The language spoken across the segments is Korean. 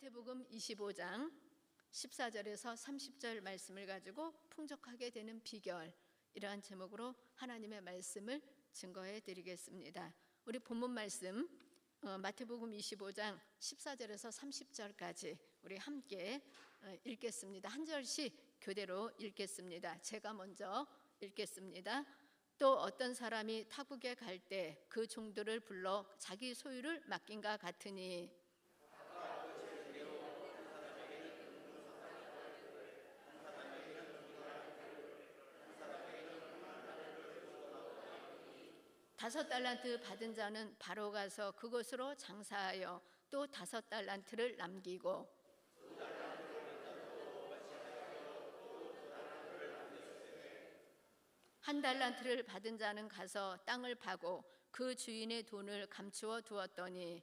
마태복음 25장 14절에서 30절 말씀을 가지고 풍족하게 되는 비결, 이러한 제목으로 하나님의 말씀을 증거해 드리겠습니다. 우리 본문 말씀 마태복음 25장 14절에서 30절까지 우리 함께 읽겠습니다. 한 절씩 교대로 읽겠습니다. 제가 먼저 읽겠습니다. 또 어떤 사람이 타국에 갈 때 그 종들을 불러 자기 소유를 맡긴가 같으니 다섯 달란트 받은 자는 바로 가서 그곳으로 장사하여 또 다섯 달란트를 남기고 한 달란트를 받은 자는 가서 땅을 파고 그 주인의 돈을 감추어 두었더니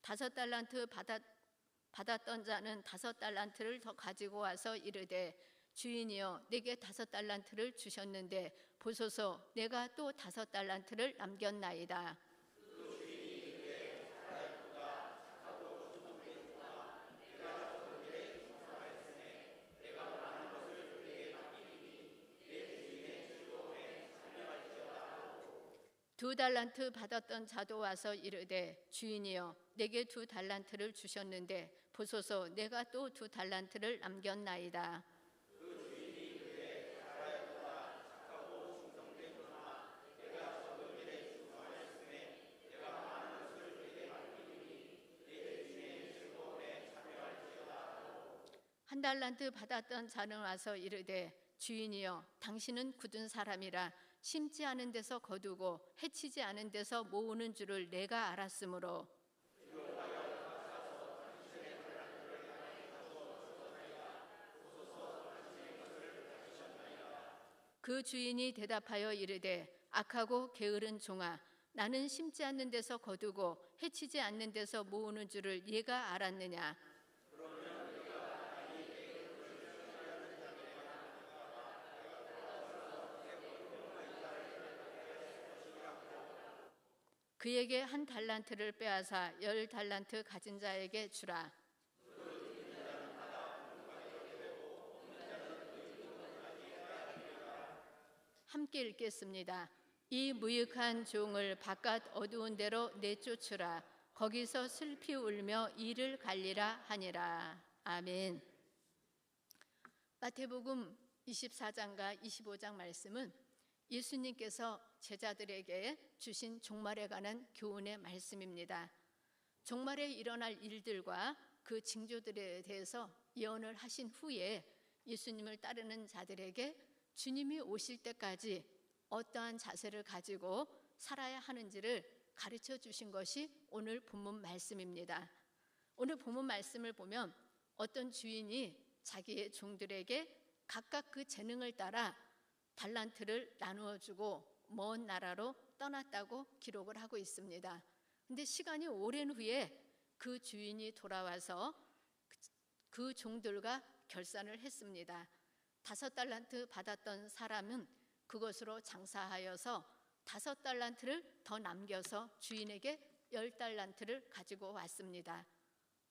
다섯 달란트 받았던 자는 다섯 달란트를 더 가지고 와서 이르되 주인이여 내게 다섯 달란트를 주셨는데 보소서 내가 또 다섯 달란트를 남겼나이다. 두 달란트 받았던 자도 와서 이르되 주인이여 내게 두 달란트를 주셨는데 보소서 내가 또 두 달란트를 남겼나이다. 한 달란트 받았던 자는 와서 이르되 주인이여 당신은 굳은 사람이라 심지 않은 데서 거두고 해치지 않은 데서 모으는 줄을 내가 알았으므로 그 주인이 대답하여 이르되 악하고 게으른 종아 나는 심지 않는 데서 거두고 해치지 않는 데서 모으는 줄을 네가 알았느냐. 그에게 한 달란트를 빼앗아 열 달란트 가진 자에게 주라. 함께 읽겠습니다. 이 무익한 종을 바깥 어두운 데로 내쫓으라. 거기서 슬피 울며 이를 갈리라 하니라. 아멘. 마태복음 24장과 25장 말씀은 예수님께서 제자들에게 주신 종말에 관한 교훈의 말씀입니다. 종말에 일어날 일들과 그 징조들에 대해서 예언을 하신 후에 예수님을 따르는 자들에게 주님이 오실 때까지 어떠한 자세를 가지고 살아야 하는지를 가르쳐 주신 것이 오늘 본문 말씀입니다. 오늘 본문 말씀을 보면 어떤 주인이 자기의 종들에게 각각 그 재능을 따라 달란트를 나누어 주고 먼 나라로 떠났다고 기록을 하고 있습니다. 근데 시간이 오랜 후에 그 주인이 돌아와서 그 종들과 결산을 했습니다. 다섯 달란트 받았던 사람은 그것으로 장사하여서 다섯 달란트를 더 남겨서 주인에게 열 달란트를 가지고 왔습니다.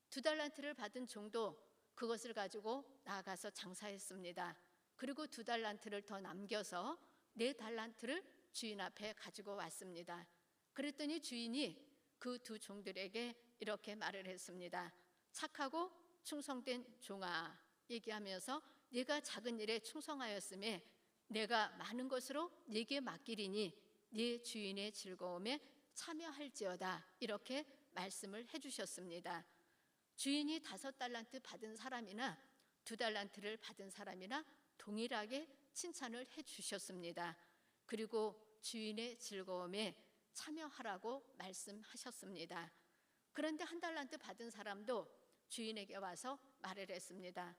두 달란트를 받은 종도 그것을 가지고 나아가서 장사했습니다. 그리고 두 달란트를 더 남겨서 네 달란트를 주인 앞에 가지고 왔습니다. 그랬더니 주인이 그 두 종들에게 이렇게 말을 했습니다. 착하고 충성된 종아, 얘기하면서 네가 작은 일에 충성하였음에 내가 많은 것으로 네게 맡기리니 네 주인의 즐거움에 참여할지어다, 이렇게 말씀을 해주셨습니다. 주인이 다섯 달란트 받은 사람이나 두 달란트를 받은 사람이나 동일하게 칭찬을 해주셨습니다. 그리고 주인의 즐거움에 참여하라고 말씀하셨습니다. 그런데 한 달란트 받은 사람도 주인에게 와서 말을 했습니다.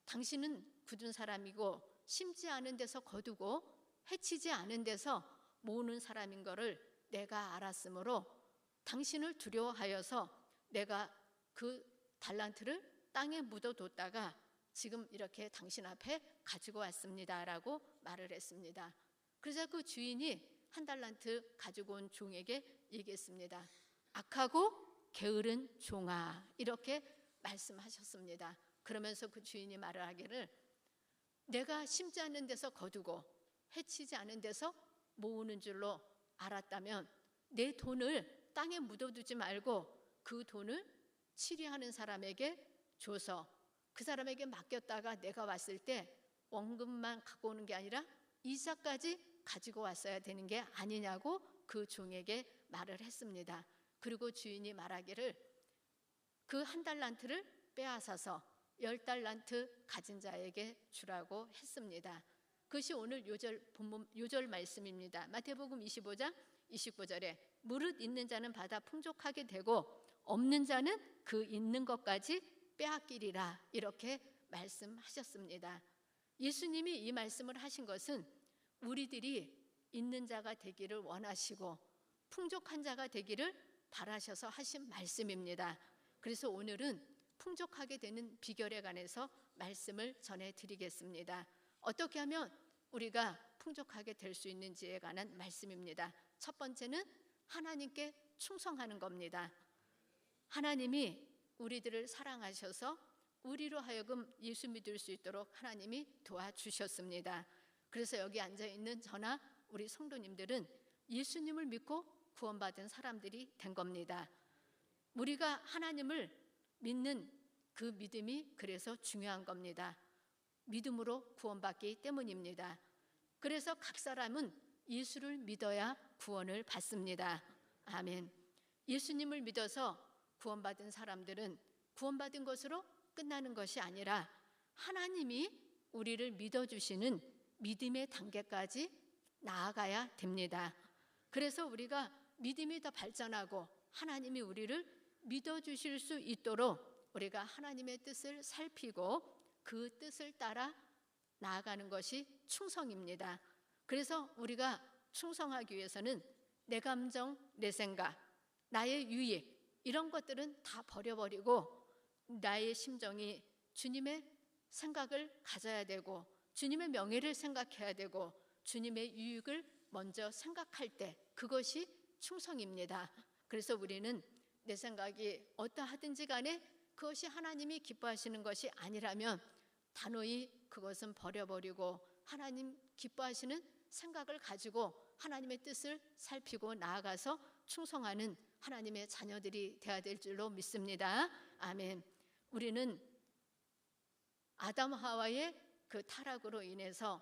당신은 굳은 사람이고 심지 않은 데서 거두고 해치지 않은 데서 모으는 사람인 것을 내가 알았으므로 당신을 두려워하여서 내가 그 달란트를 땅에 묻어뒀다가 지금 이렇게 당신 앞에 가지고 왔습니다 라고 말을 했습니다. 그러자 그 주인이 한 달란트 가지고 온 종에게 얘기했습니다. 악하고 게으른 종아, 이렇게 말씀하셨습니다. 그러면서 그 주인이 말을 하기를, 내가 심지 않은 데서 거두고 해치지 않은 데서 모으는 줄로 알았다면 내 돈을 땅에 묻어두지 말고 그 돈을 치리하는 사람에게 줘서 그 사람에게 맡겼다가 내가 왔을 때 원금만 갖고 오는 게 아니라 이자까지 가지고 왔어야 되는 게 아니냐고 그 종에게 말을 했습니다. 그리고 주인이 말하기를, 그 한 달란트를 빼앗아서 10달란트 가진 자에게 주라고 했습니다. 그것이 오늘 요절 말씀입니다. 마태복음 25장 29절에 무릇 있는 자는 받아 풍족하게 되고 없는 자는 그 있는 것까지 빼앗기리라, 이렇게 말씀하셨습니다. 예수님이 이 말씀을 하신 것은 우리들이 있는 자가 되기를 원하시고 풍족한 자가 되기를 바라셔서 하신 말씀입니다. 그래서 오늘은 풍족하게 되는 비결에 관해서 말씀을 전해드리겠습니다. 어떻게 하면 우리가 풍족하게 될 수 있는지에 관한 말씀입니다. 첫 번째는 하나님께 충성하는 겁니다. 하나님이 우리들을 사랑하셔서 우리로 하여금 예수 믿을 수 있도록 하나님이 도와주셨습니다. 그래서 여기 앉아있는 저나 우리 성도님들은 예수님을 믿고 구원받은 사람들이 된 겁니다. 우리가 하나님을 믿는 그 믿음이 그래서 중요한 겁니다. 믿음으로 구원받기 때문입니다. 그래서 각 사람은 예수를 믿어야 구원을 받습니다. 아멘. 예수님을 믿어서 구원받은 사람들은 구원받은 것으로 끝나는 것이 아니라 하나님이 우리를 믿어주시는 믿음의 단계까지 나아가야 됩니다. 그래서 우리가 믿음이 더 발전하고 하나님이 우리를 믿어주실 수 있도록 우리가 하나님의 뜻을 살피고 그 뜻을 따라 나아가는 것이 충성입니다. 그래서 우리가 충성하기 위해서는 내 감정, 내 생각, 나의 유익, 이런 것들은 다 버려버리고 나의 심정이 주님의 생각을 가져야 되고 주님의 명예를 생각해야 되고 주님의 유익을 먼저 생각할 때, 그것이 충성입니다. 그래서 우리는 내 생각이 어떠하든지 간에 그것이 하나님이 기뻐하시는 것이 아니라면 단호히 그것은 버려버리고 하나님 기뻐하시는 생각을 가지고 하나님의 뜻을 살피고 나아가서 충성하는 하나님의 자녀들이 되어야 될 줄로 믿습니다. 아멘. 우리는 아담 하와의 그 타락으로 인해서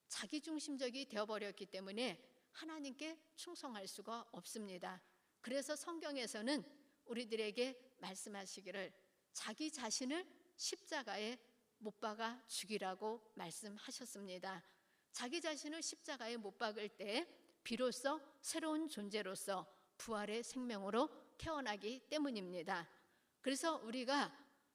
자기중심적이 되어버렸기 때문에 하나님께 충성할 수가 없습니다. 그래서 성경에서는 우리들에게 말씀하시기를 자기 자신을 십자가에 못 박아 죽이라고 말씀하셨습니다. 자기 자신을 십자가에 못 박을 때 비로소 새로운 존재로서 부활의 생명으로 태어나기 때문입니다. 그래서 우리가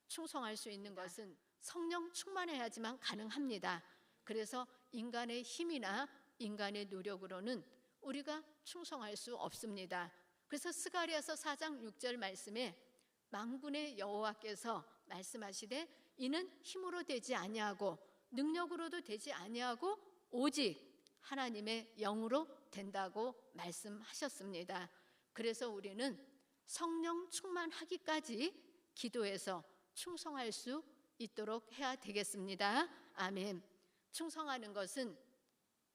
충성할 수 있는 것은 성령 충만해야지만 가능합니다. 그래서 인간의 힘이나 인간의 노력으로는 우리가 충성할 수 없습니다. 그래서 스가랴서 4장 6절 말씀에 만군의 여호와께서 말씀하시되 이는 힘으로 되지 아니하고 능력으로도 되지 아니하고 오직 하나님의 영으로 된다고 말씀하셨습니다. 그래서 우리는 성령 충만하기까지 기도해서 충성할 수 있도록 해야 되겠습니다. 아멘. 충성하는 것은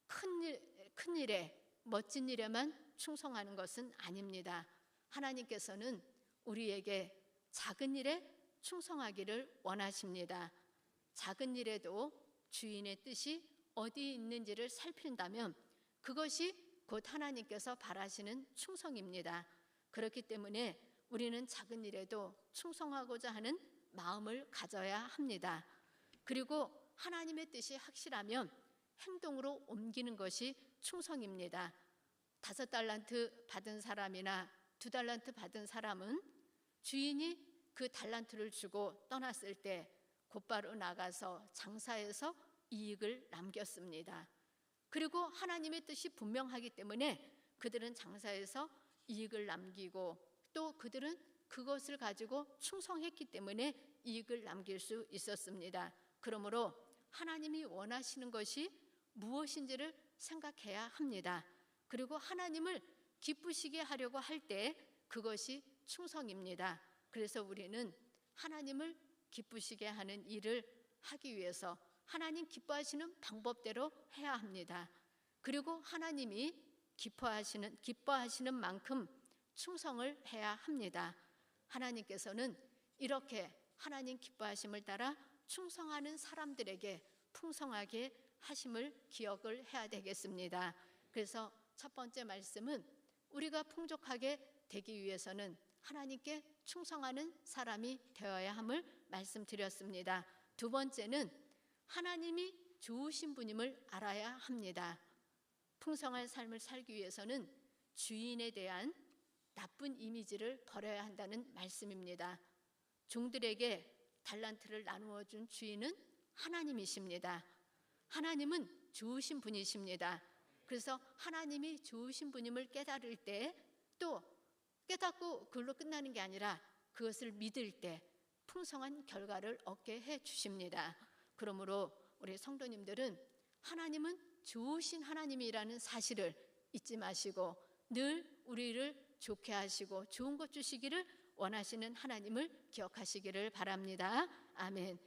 큰 일에 멋진 일에만 충성하는 것은 아닙니다. 하나님께서는 우리에게 작은 일에 충성하기를 원하십니다. 작은 일에도 주인의 뜻이 어디 있는지를 살핀다면 그것이 곧 하나님께서 바라시는 충성입니다. 그렇기 때문에 우리는 작은 일에도 충성하고자 하는 마음을 가져야 합니다. 그리고 하나님의 뜻이 확실하면 행동으로 옮기는 것이 충성입니다. 5달란트 받은 사람이나 2달란트 받은 사람은 주인이 그 달란트를 주고 떠났을 때 곧바로 나가서 장사해서 이익을 남겼습니다. 그리고 하나님의 뜻이 분명하기 때문에 그들은 장사해서 이익을 남기고 또 그들은 그것을 가지고 충성했기 때문에 이익을 남길 수 있었습니다. 그러므로 하나님이 원하시는 것이 무엇인지를 생각해야 합니다. 그리고 하나님을 기쁘시게 하려고 할 때 그것이 충성입니다. 그래서 우리는 하나님을 기쁘시게 하는 일을 하기 위해서 하나님 기뻐하시는 방법대로 해야 합니다. 그리고 하나님이 기뻐하시는 만큼 충성을 해야 합니다. 하나님께서는 이렇게 하나님 기뻐하심을 따라 충성하는 사람들에게 풍성하게 하심을 기억을 해야 되겠습니다. 그래서 첫 번째 말씀은 우리가 풍족하게 되기 위해서는 하나님께 충성하는 사람이 되어야 함을 말씀드렸습니다. 두 번째는 하나님이 좋으신 분임을 알아야 합니다. 풍성한 삶을 살기 위해서는 주인에 대한 나쁜 이미지를 버려야 한다는 말씀입니다. 종들에게 달란트를 나누어 준 주인은 하나님이십니다. 하나님은 좋으신 분이십니다. 그래서 하나님이 좋으신 분임을 깨달을 때, 또 깨닫고 그걸로 끝나는 게 아니라 그것을 믿을 때 풍성한 결과를 얻게 해 주십니다. 그러므로 우리 성도님들은 하나님은 좋으신 하나님이라는 사실을 잊지 마시고 늘 우리를 좋게 하시고 좋은 것 주시기를 원하시는 하나님을 기억하시기를 바랍니다. 아멘.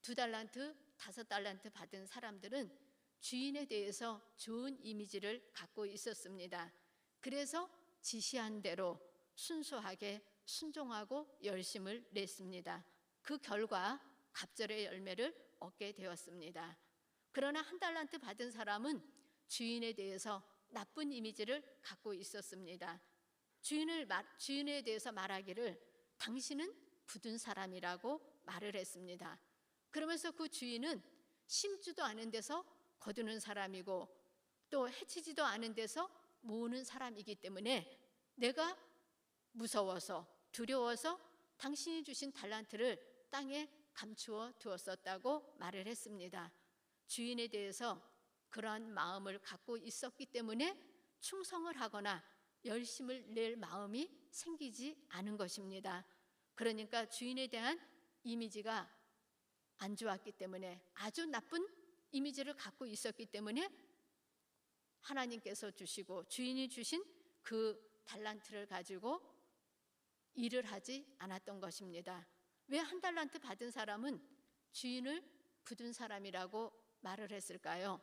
2달란트, 5달란트 받은 사람들은 주인에 대해서 좋은 이미지를 갖고 있었습니다. 그래서 지시한 대로 순수하게 순종하고 열심을 냈습니다. 그 결과 갑절의 열매를 얻게 되었습니다. 그러나 1달란트 받은 사람은 주인에 대해서 나쁜 이미지를 갖고 있었습니다. 주인에 대해서 말하기를 당신은 굳은 사람이라고 말을 했습니다. 그러면서 그 주인은 심지도 않은 데서 거두는 사람이고 또 해치지도 않은 데서 모으는 사람이기 때문에 내가 무서워서 두려워서 당신이 주신 달란트를 땅에 감추어 두었었다고 말을 했습니다. 주인에 대해서 그러한 마음을 갖고 있었기 때문에 충성을 하거나 열심을 낼 마음이 생기지 않은 것입니다. 그러니까 주인에 대한 이미지가 안 좋았기 때문에, 아주 나쁜 이미지를 갖고 있었기 때문에 하나님께서 주시고 주인이 주신 그 달란트를 가지고 일을 하지 않았던 것입니다. 왜 1달란트 받은 사람은 주인을 굳은 사람이라고 말을 했을까요?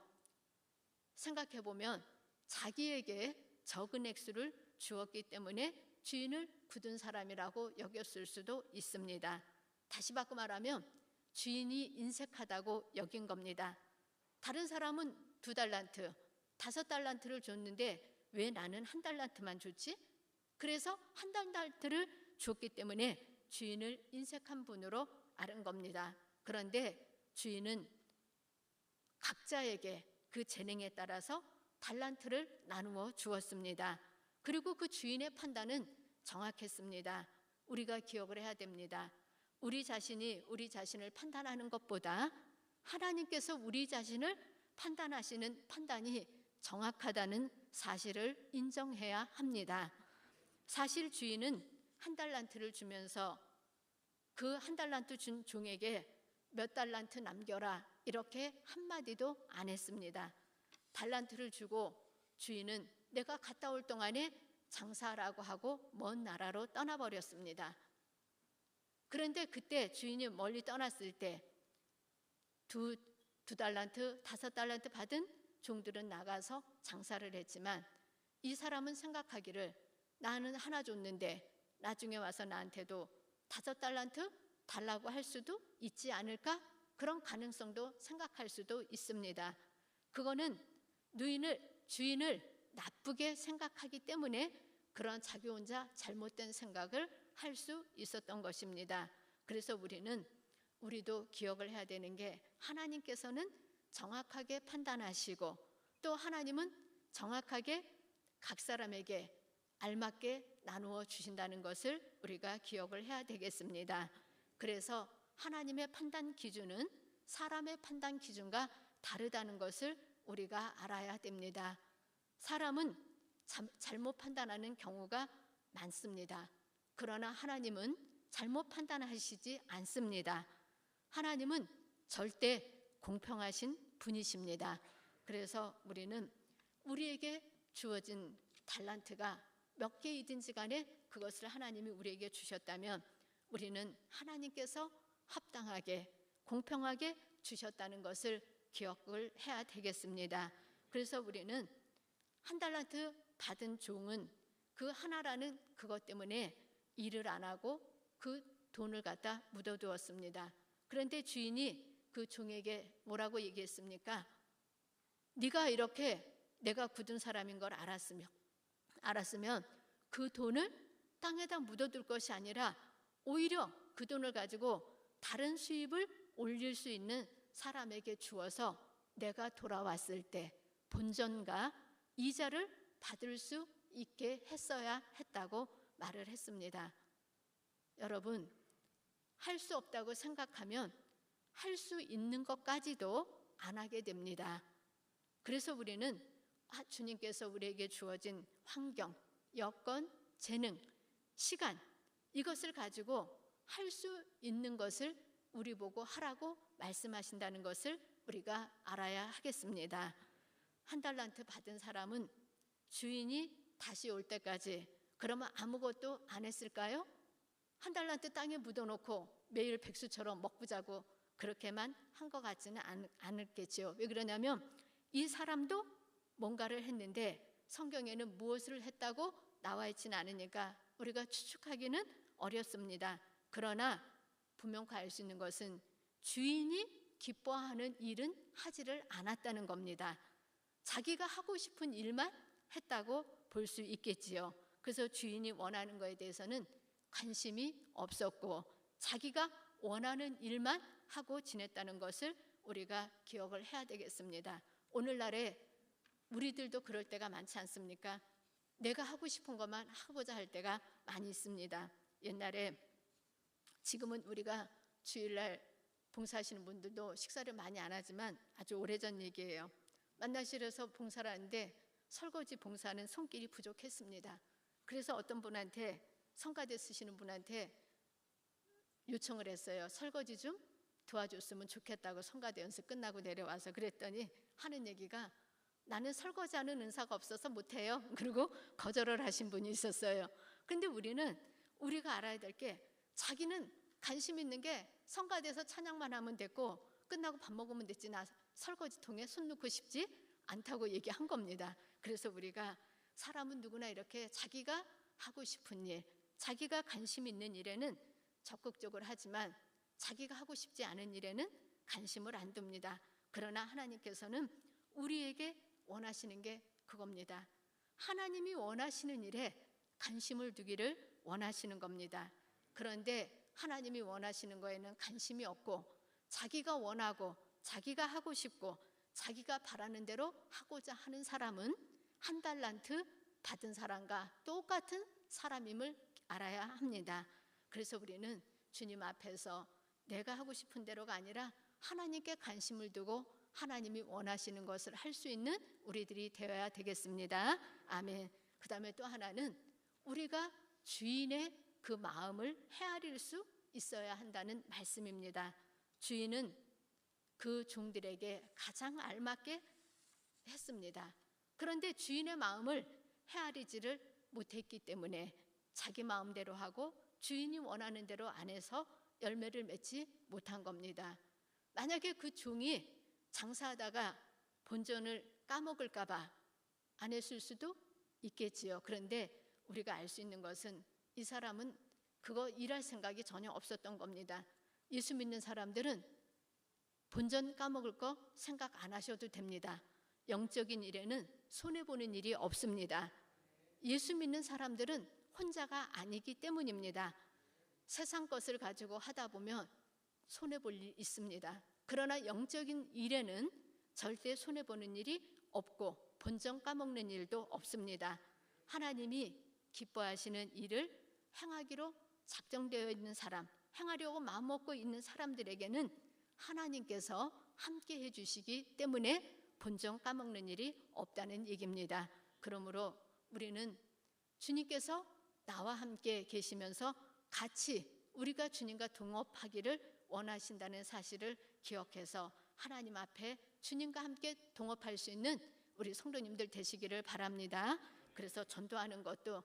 생각해 보면 자기에게 적은 액수를 주었기 때문에 주인을 굳은 사람이라고 여겼을 수도 있습니다. 다시 바꿔 말하면 주인이 인색하다고 여긴 겁니다. 다른 사람은 2달란트, 5달란트를 줬는데 왜 나는 1달란트만 줬지? 그래서 1달란트를 줬기 때문에 주인을 인색한 분으로 아는 겁니다. 그런데 주인은 각자에게 그 재능에 따라서 달란트를 나누어 주었습니다. 그리고 그 주인의 판단은 정확했습니다. 우리가 기억을 해야 됩니다. 우리 자신이 우리 자신을 판단하는 것보다 하나님께서 우리 자신을 판단하시는 판단이 정확하다는 사실을 인정해야 합니다. 사실 주인은 1달란트를 주면서 그 1달란트 준 종에게 몇 달란트 남겨라 이렇게 한마디도 안 했습니다. 달란트를 주고 주인은 내가 갔다 올 동안에 장사하라고 하고 먼 나라로 떠나버렸습니다. 그런데 그때 주인이 멀리 떠났을 때 두 달란트, 5달란트 받은 종들은 나가서 장사를 했지만 이 사람은 생각하기를 나는 하나 줬는데 나중에 와서 나한테도 5달란트 달라고 할 수도 있지 않을까? 그런 가능성도 생각할 수도 있습니다. 그거는 주인을 나쁘게 생각하기 때문에 그런 자기 혼자 잘못된 생각을 할 수 있었던 것입니다. 그래서 우리도 기억을 해야 되는 게 하나님께서는 정확하게 판단하시고 또 하나님은 정확하게 각 사람에게 알맞게 나누어 주신다는 것을 우리가 기억을 해야 되겠습니다. 그래서 하나님의 판단 기준은 사람의 판단 기준과 다르다는 것을 우리가 알아야 됩니다. 사람은 잘못 판단하는 경우가 많습니다. 그러나 하나님은 잘못 판단하시지 않습니다. 하나님은 절대 공평하신 분이십니다. 그래서 우리는 우리에게 주어진 달란트가 몇 개이든지 간에 그것을 하나님이 우리에게 주셨다면 우리는 하나님께서 합당하게 공평하게 주셨다는 것을 기억을 해야 되겠습니다. 그래서 우리는 한 달란트 받은 종은 그 하나라는 그것 때문에 일을 안 하고 그 돈을 갖다 묻어두었습니다. 그런데 주인이 그 종에게 뭐라고 얘기했습니까? 네가 이렇게 내가 굳은 사람인 걸 알았으면 그 돈을 땅에다 묻어둘 것이 아니라 오히려 그 돈을 가지고 다른 수입을 올릴 수 있는 사람에게 주어서 내가 돌아왔을 때 본전과 이자를 받을 수 있게 했어야 했다고 말을 했습니다. 여러분, 할 수 없다고 생각하면 할 수 있는 것까지도 안 하게 됩니다. 그래서 우리는 주님께서 우리에게 주어진 환경, 여건, 재능, 시간 이것을 가지고 할 수 있는 것을 우리 보고 하라고 말씀하신다는 것을 우리가 알아야 하겠습니다. 한 달란트 받은 사람은 주인이 다시 올 때까지 그러면 아무것도 안 했을까요? 한 달란트 땅에 묻어놓고 매일 백수처럼 먹고 자고 그렇게만 한 것 같지는 않을겠지요. 왜 그러냐면 이 사람도 뭔가를 했는데 성경에는 무엇을 했다고 나와 있지는 않으니까 우리가 추측하기는 어렵습니다. 그러나 분명히 알 수 있는 것은 주인이 기뻐하는 일은 하지를 않았다는 겁니다. 자기가 하고 싶은 일만 했다고 볼 수 있겠지요. 그래서 주인이 원하는 것에 대해서는 관심이 없었고 자기가 원하는 일만 하고 지냈다는 것을 우리가 기억을 해야 되겠습니다. 오늘날에 우리들도 그럴 때가 많지 않습니까? 내가 하고 싶은 것만 하고자 할 때가 많이 있습니다. 옛날에 지금은 우리가 주일날 봉사하시는 분들도 식사를 많이 안 하지만 아주 오래전 얘기예요. 만나실에서 봉사를 하는데 설거지 봉사는 손길이 부족했습니다. 그래서 어떤 분한테 성가대 쓰시는 분한테 요청을 했어요. 설거지 좀 도와줬으면 좋겠다고 성가대 연습 끝나고 내려와서 그랬더니 하는 얘기가 나는 설거지하는 은사가 없어서 못해요. 그리고 거절을 하신 분이 있었어요. 근데 우리가 알아야 될 게 자기는 관심 있는 게 성가대에서 찬양만 하면 됐고 끝나고 밥 먹으면 됐지 나 설거지통에 손 넣고 싶지 않다고 얘기한 겁니다. 그래서 우리가 사람은 누구나 이렇게 자기가 하고 싶은 일, 자기가 관심 있는 일에는 적극적으로 하지만 자기가 하고 싶지 않은 일에는 관심을 안 둡니다. 그러나 하나님께서는 우리에게 원하시는 게 그겁니다. 하나님이 원하시는 일에 관심을 두기를 원하시는 겁니다. 그런데 하나님이 원하시는 거에는 관심이 없고 자기가 원하고 자기가 하고 싶고 자기가 바라는 대로 하고자 하는 사람은 한 달란트 받은 사람과 똑같은 사람임을 알아야 합니다. 그래서 우리는 주님 앞에서 내가 하고 싶은 대로가 아니라 하나님께 관심을 두고 하나님이 원하시는 것을 할 수 있는 우리들이 되어야 되겠습니다. 아멘. 그 다음에 또 하나는 우리가 주인의 그 마음을 헤아릴 수 있어야 한다는 말씀입니다. 주인은 그 종들에게 가장 알맞게 했습니다. 그런데 주인의 마음을 헤아리지를 못했기 때문에 자기 마음대로 하고 주인이 원하는 대로 안 해서 열매를 맺지 못한 겁니다. 만약에 그 종이 장사하다가 본전을 까먹을까 봐 안 했을 수도 있겠지요. 그런데 우리가 알 수 있는 것은 이 사람은 그거 일할 생각이 전혀 없었던 겁니다. 예수 믿는 사람들은 본전 까먹을 거 생각 안 하셔도 됩니다. 영적인 일에는 손해보는 일이 없습니다. 예수 믿는 사람들은 혼자가 아니기 때문입니다. 세상 것을 가지고 하다 보면 손해볼 일이 있습니다. 그러나 영적인 일에는 절대 손해보는 일이 없고 본전 까먹는 일도 없습니다. 하나님이 기뻐하시는 일을 행하기로 작정되어 있는 사람, 행하려고 마음먹고 있는 사람들에게는 하나님께서 함께 해주시기 때문에 본전 까먹는 일이 없다는 얘기입니다. 그러므로 우리는 주님께서 나와 함께 계시면서 같이 우리가 주님과 동업하기를 원하신다는 사실을 기억해서 하나님 앞에 주님과 함께 동업할 수 있는 우리 성도님들 되시기를 바랍니다. 그래서 전도하는 것도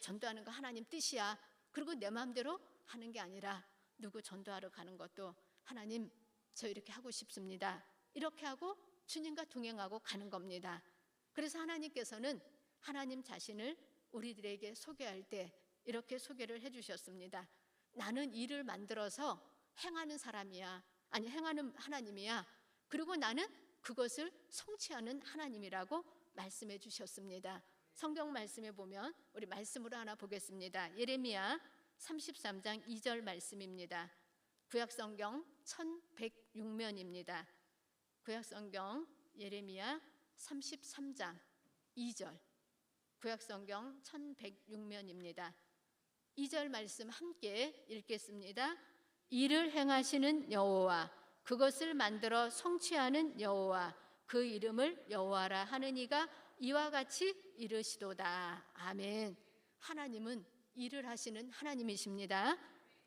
전도하는 거 하나님 뜻이야. 그리고 내 마음대로 하는 게 아니라 누구 전도하러 가는 것도 하나님 저 이렇게 하고 싶습니다. 이렇게 하고 주님과 동행하고 가는 겁니다. 그래서 하나님께서는 하나님 자신을 우리들에게 소개할 때 이렇게 소개를 해주셨습니다. 나는 일을 만들어서 행하는 사람이야. 아니 행하는 하나님이야. 그리고 나는 그것을 성취하는 하나님이라고 말씀해 주셨습니다. 성경 말씀에 보면 우리 말씀으로 하나 보겠습니다. 예레미야 33장 2절 말씀입니다. 구약성경 1106면입니다. 구약성경 예레미야 33장 2절 구약성경 1106면입니다. 2절 말씀 함께 읽겠습니다. 이를 행하시는 여호와 그것을 만들어 성취하는 여호와 그 이름을 여호와라 하는 이가 이와 같이 이르시도다. 아멘. 하나님은 일을 하시는 하나님이십니다.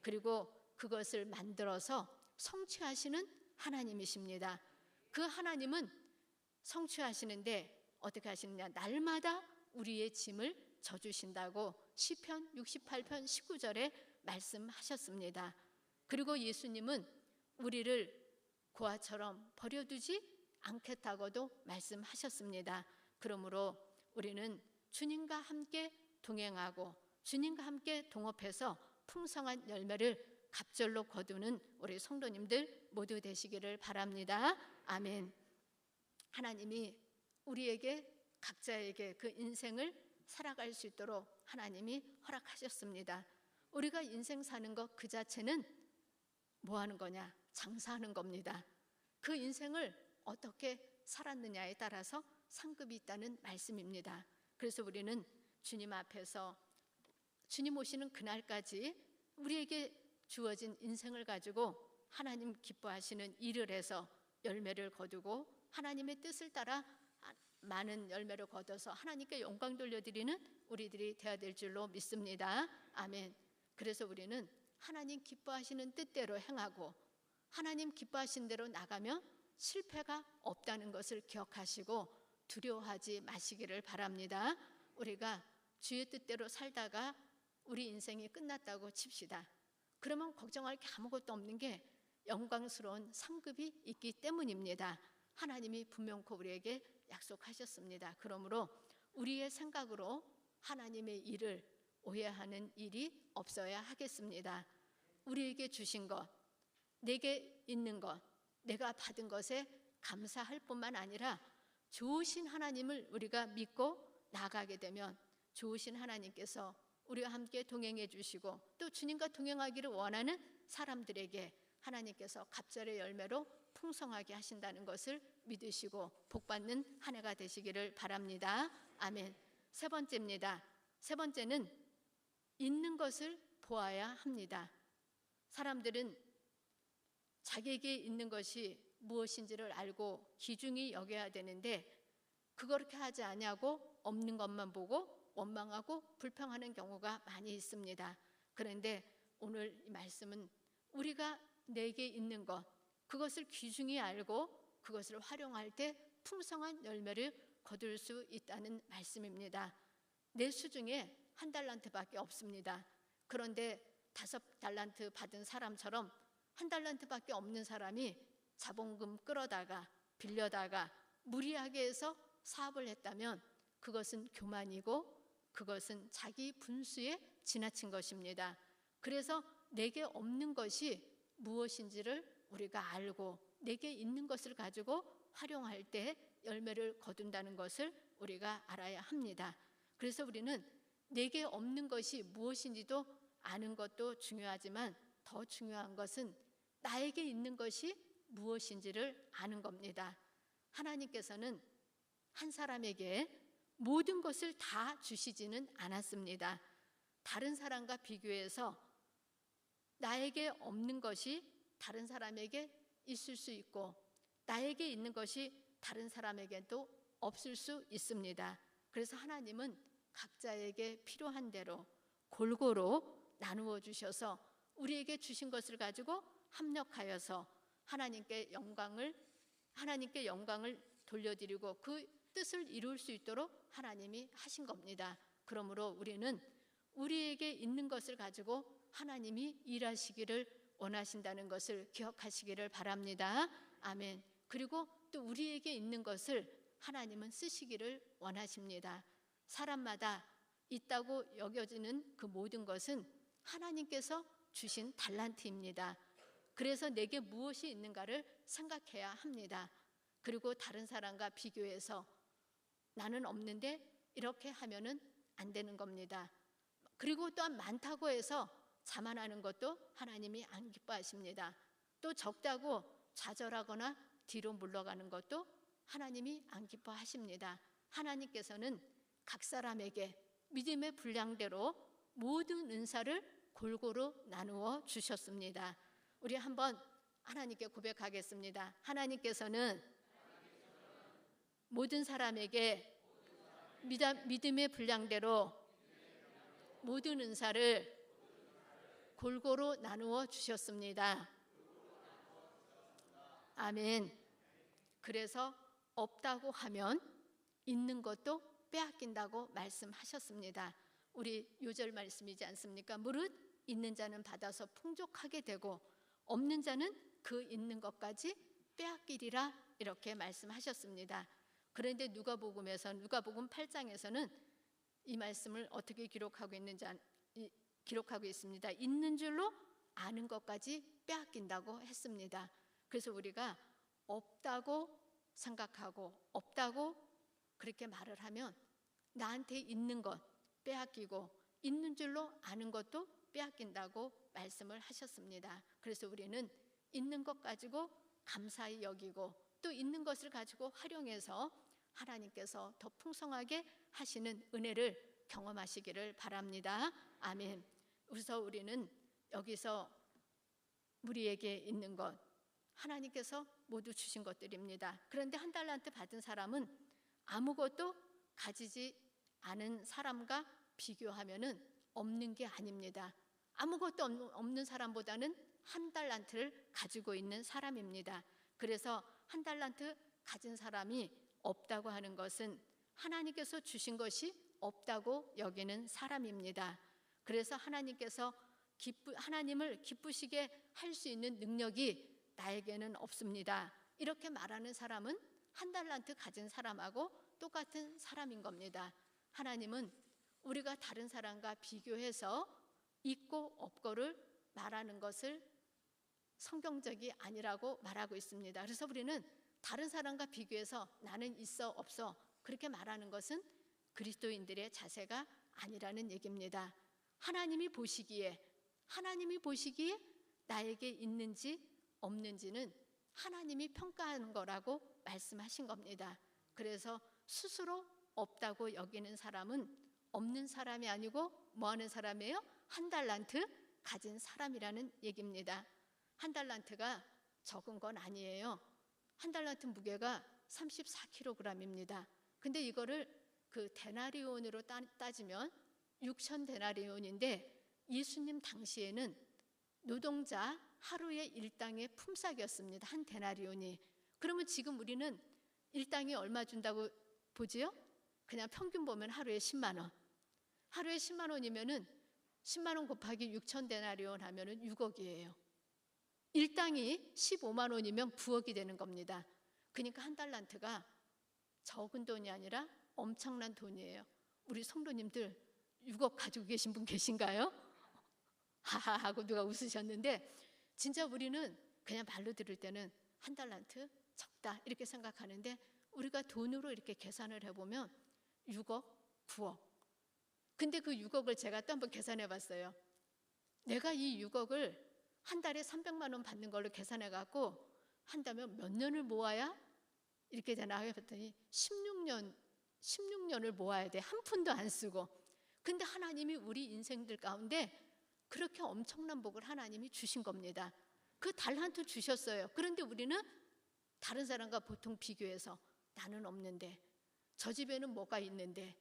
그리고 그것을 만들어서 성취하시는 하나님이십니다. 그 하나님은 성취하시는데 어떻게 하시느냐? 날마다 우리의 짐을 져주신다고 시편 68편 19절에 말씀하셨습니다. 그리고 예수님은 우리를 고아처럼 버려두지 않겠다고도 말씀하셨습니다. 그러므로 우리는 주님과 함께 동행하고 주님과 함께 동업해서 풍성한 열매를 갑절로 거두는 우리 성도님들 모두 되시기를 바랍니다. 아멘. 하나님이 우리에게 각자에게 그 인생을 살아갈 수 있도록 하나님이 허락하셨습니다. 우리가 인생 사는 것 그 자체는 뭐 하는 거냐? 장사하는 겁니다. 그 인생을 어떻게 살았느냐에 따라서 상급이 있다는 말씀입니다. 그래서 우리는 주님 앞에서 주님 오시는 그날까지 우리에게 주어진 인생을 가지고 하나님 기뻐하시는 일을 해서 열매를 거두고 하나님의 뜻을 따라 많은 열매를 거둬서 하나님께 영광 돌려드리는 우리들이 되어야 될 줄로 믿습니다. 아멘. 그래서 우리는 하나님 기뻐하시는 뜻대로 행하고 하나님 기뻐하신 대로 나가면 실패가 없다는 것을 기억하시고 두려워하지 마시기를 바랍니다. 우리가 주의 뜻대로 살다가 우리 인생이 끝났다고 칩시다. 그러면 걱정할 게 아무것도 없는 게 영광스러운 상급이 있기 때문입니다. 하나님이 분명코 우리에게 약속하셨습니다. 그러므로 우리의 생각으로 하나님의 일을 오해하는 일이 없어야 하겠습니다. 우리에게 주신 것, 내게 있는 것, 내가 받은 것에 감사할 뿐만 아니라 좋으신 하나님을 우리가 믿고 나가게 되면 좋으신 하나님께서 우리와 함께 동행해 주시고 또 주님과 동행하기를 원하는 사람들에게 하나님께서 갑절의 열매로 풍성하게 하신다는 것을 믿으시고 복받는 한 해가 되시기를 바랍니다. 아멘. 세 번째입니다. 세 번째는 있는 것을 보아야 합니다. 사람들은 자기에게 있는 것이 무엇인지를 알고 귀중히 여겨야 되는데 그렇게 하지 아니하고 없는 것만 보고 원망하고 불평하는 경우가 많이 있습니다. 그런데 오늘 이 말씀은 우리가 내게 있는 것 그것을 귀중히 알고 그것을 활용할 때 풍성한 열매를 거둘 수 있다는 말씀입니다. 내 수중에 1달란트밖에 없습니다. 그런데 5달란트 받은 사람처럼 1달란트밖에 없는 사람이 자본금 끌어다가 빌려다가 무리하게 해서 사업을 했다면 그것은 교만이고 그것은 자기 분수에 지나친 것입니다. 그래서 내게 없는 것이 무엇인지를 우리가 알고 내게 있는 것을 가지고 활용할 때 열매를 거둔다는 것을 우리가 알아야 합니다. 그래서 우리는 내게 없는 것이 무엇인지도 아는 것도 중요하지만 더 중요한 것은 나에게 있는 것이 무엇인지를 아는 겁니다. 하나님께서는 한 사람에게 모든 것을 다 주시지는 않았습니다. 다른 사람과 비교해서 나에게 없는 것이 다른 사람에게 있을 수 있고 나에게 있는 것이 다른 사람에게도 없을 수 있습니다. 그래서 하나님은 각자에게 필요한 대로 골고루 나누어 주셔서 우리에게 주신 것을 가지고 합력하여서 하나님께 영광을 돌려드리고 그 뜻을 이룰 수 있도록 하나님이 하신 겁니다. 그러므로 우리는 우리에게 있는 것을 가지고 하나님이 일하시기를 원하신다는 것을 기억하시기를 바랍니다. 아멘. 그리고 또 우리에게 있는 것을 하나님은 쓰시기를 원하십니다. 사람마다 있다고 여겨지는 그 모든 것은 하나님께서 주신 달란트입니다. 그래서 내게 무엇이 있는가를 생각해야 합니다. 그리고 다른 사람과 비교해서 나는 없는데 이렇게 하면은 안 되는 겁니다. 그리고 또한 많다고 해서 자만하는 것도 하나님이 안 기뻐하십니다. 또 적다고 좌절하거나 뒤로 물러가는 것도 하나님이 안 기뻐하십니다. 하나님께서는 각 사람에게 믿음의 분량대로 모든 은사를 골고루 나누어 주셨습니다. 우리 한번 하나님께 고백하겠습니다. 하나님께서는 모든 사람에게 믿음의 분량대로 모든 은사를 골고루 나누어 주셨습니다. 아멘. 그래서 없다고 하면 있는 것도 빼앗긴다고 말씀하셨습니다. 우리 요절 말씀이지 않습니까? 무릇 있는 자는 받아서 풍족하게 되고 없는 자는 그 있는 것까지 빼앗기리라, 이렇게 말씀하셨습니다. 그런데 누가복음 8장에서는 이 말씀을 어떻게 기록하고 있습니다. 있는 줄로 아는 것까지 빼앗긴다고 했습니다. 그래서 우리가 없다고 생각하고 없다고 그렇게 말을 하면 나한테 있는 것 빼앗기고 있는 줄로 아는 것도 빼앗긴다고 말씀을 하셨습니다. 그래서 우리는 있는 것 가지고 감사히 여기고 또 있는 것을 가지고 활용해서 하나님께서 더 풍성하게 하시는 은혜를 경험하시기를 바랍니다. 아멘. 그래서 우리는 여기서 우리에게 있는 것 하나님께서 모두 주신 것들입니다. 그런데 한 달란트 받은 사람은 아무것도 가지지 않은 사람과 비교하면은 없는 게 아닙니다. 아무것도 없는 사람보다는 한 달란트를 가지고 있는 사람입니다. 그래서 한 달란트 가진 사람이 없다고 하는 것은 하나님께서 주신 것이 없다고 여기는 사람입니다. 그래서 하나님을 기쁘시게 할 수 있는 능력이 나에게는 없습니다. 이렇게 말하는 사람은 한 달란트 가진 사람하고 똑같은 사람인 겁니다. 하나님은 우리가 다른 사람과 비교해서 있고 없고를 말하는 것을 성경적이 아니라고 말하고 있습니다. 그래서 우리는 다른 사람과 비교해서 나는 있어 없어 그렇게 말하는 것은 그리스도인들의 자세가 아니라는 얘기입니다. 하나님이 보시기에 나에게 있는지 없는지는 하나님이 평가하는 거라고 말씀하신 겁니다. 그래서 스스로 없다고 여기는 사람은 없는 사람이 아니고 뭐 하는 사람이에요? 한 달란트 가진 사람이라는 얘기입니다. 한 달란트가 적은 건 아니에요. 한 달란트 무게가 34kg입니다. 근데 이거를 그 데나리온으로 따지면 6천 데나리온인데 예수님 당시에는 노동자 하루의 일당의 품삯이었습니다. 한 데나리온이. 그러면 지금 우리는 일당이 얼마 준다고 보지요? 그냥 평균 보면 하루에 10만 원. 하루에 10만 원이면은 10만 원 곱하기 6천 데나리온 하면은 6억이에요. 일당이 15만 원이면 9억이 되는 겁니다. 그러니까 한 달란트가 적은 돈이 아니라 엄청난 돈이에요. 우리 성도님들 6억 가지고 계신 분 계신가요? 하하 하고 누가 웃으셨는데 진짜 우리는 그냥 말로 들을 때는 한 달란트 적다 이렇게 생각하는데 우리가 돈으로 이렇게 계산을 해보면 6억, 9억. 근데 그 6억을 제가 또 한번 계산해 봤어요. 내가 이 6억을 한 달에 300만 원 받는 걸로 계산해 갖고 한다면 몇 년을 모아야 이렇게 되나 해봤더니 16년을 모아야 돼. 한 푼도 안 쓰고. 근데 하나님이 우리 인생들 가운데 그렇게 엄청난 복을 하나님이 주신 겁니다. 그 달란트 주셨어요. 그런데 우리는 다른 사람과 보통 비교해서 나는 없는데 저 집에는 뭐가 있는데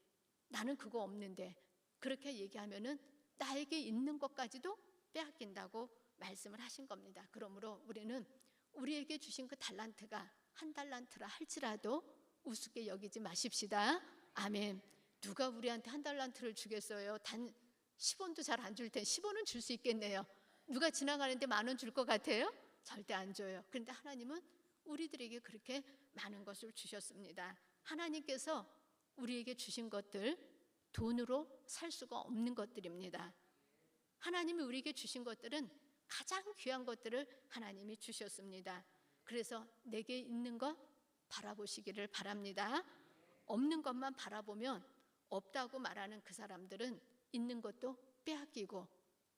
나는 그거 없는데 그렇게 얘기하면은 나에게 있는 것까지도 빼앗긴다고 말씀을 하신 겁니다. 그러므로 우리는 우리에게 주신 그 달란트가 한 달란트라 할지라도 우습게 여기지 마십시다. 아멘. 누가 우리한테 한 달란트를 주겠어요? 단 10원도 잘 안 줄 텐데 10원은 줄 수 있겠네요. 누가 지나가는데 10,000원 줄 것 같아요? 절대 안 줘요. 그런데 하나님은 우리들에게 그렇게 많은 것을 주셨습니다. 하나님께서 우리에게 주신 것들 돈으로 살 수가 없는 것들입니다. 하나님이 우리에게 주신 것들은 가장 귀한 것들을 하나님이 주셨습니다. 그래서 내게 있는 것 바라보시기를 바랍니다. 없는 것만 바라보면 없다고 말하는 그 사람들은 있는 것도 빼앗기고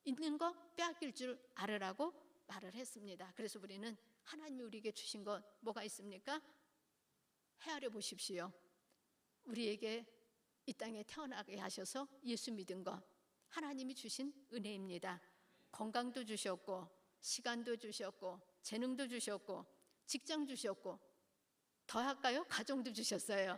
있는 것 빼앗길 줄 알으라고 말을 했습니다. 그래서 우리는 하나님이 우리에게 주신 것 뭐가 있습니까? 헤아려 보십시오. 우리에게 이 땅에 태어나게 하셔서 예수 믿은 것 하나님이 주신 은혜입니다. 건강도 주셨고 시간도 주셨고 재능도 주셨고 직장 주셨고 더 할까요? 가정도 주셨어요.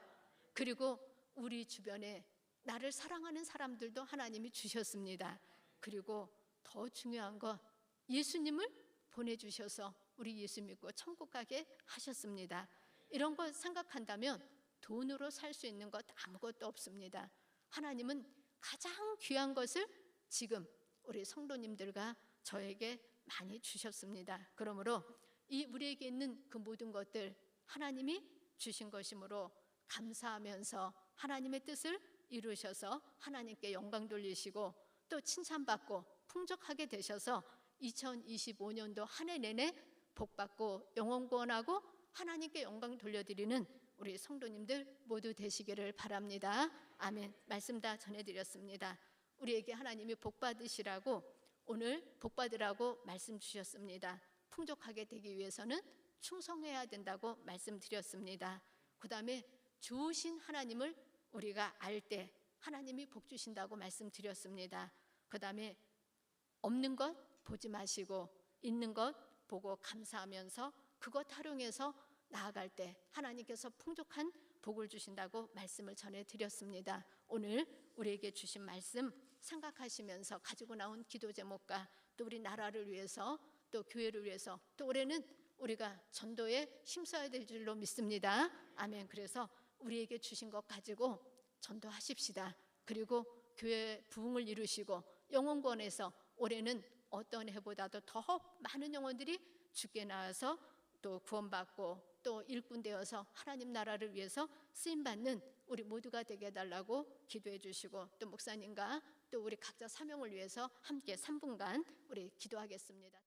그리고 우리 주변에 나를 사랑하는 사람들도 하나님이 주셨습니다. 그리고 더 중요한 건 예수님을 보내주셔서 우리 예수 믿고 천국 가게 하셨습니다. 이런 거 생각한다면 돈으로 살 수 있는 것 아무것도 없습니다. 하나님은 가장 귀한 것을 지금 우리 성도님들과 저에게 많이 주셨습니다. 그러므로 이 우리에게 있는 그 모든 것들 하나님이 주신 것이므로 감사하면서 하나님의 뜻을 이루셔서 하나님께 영광 돌리시고 또 칭찬받고 풍족하게 되셔서 2025년도 한 해 내내 복받고 영원 구원하고 하나님께 영광 돌려드리는 우리 성도님들 모두 되시기를 바랍니다. 아멘. 말씀 다 전해드렸습니다. 우리에게 하나님이 복받으시라고 오늘 복받으라고 말씀 주셨습니다. 풍족하게 되기 위해서는 충성해야 된다고 말씀드렸습니다. 그 다음에 좋으신 하나님을 우리가 알 때 하나님이 복 주신다고 말씀드렸습니다. 그 다음에 없는 것 보지 마시고 있는 것 보고 감사하면서 그것 활용해서 나아갈 때 하나님께서 풍족한 복을 주신다고 말씀을 전해드렸습니다. 오늘 우리에게 주신 말씀 생각하시면서 가지고 나온 기도 제목과 또 우리 나라를 위해서 또 교회를 위해서 또 올해는 우리가 전도에 힘써야 될 줄로 믿습니다. 아멘. 그래서 우리에게 주신 것 가지고 전도하십시다. 그리고 교회 부흥을 이루시고 영혼권에서 올해는 어떤 해보다도 더 많은 영혼들이 주께 나와서 또 구원받고 또 일꾼 되어서 하나님 나라를 위해서 쓰임받는 우리 모두가 되게 해달라고 기도해 주시고 또 목사님과 또 우리 각자 사명을 위해서 함께 3분간 우리 기도하겠습니다.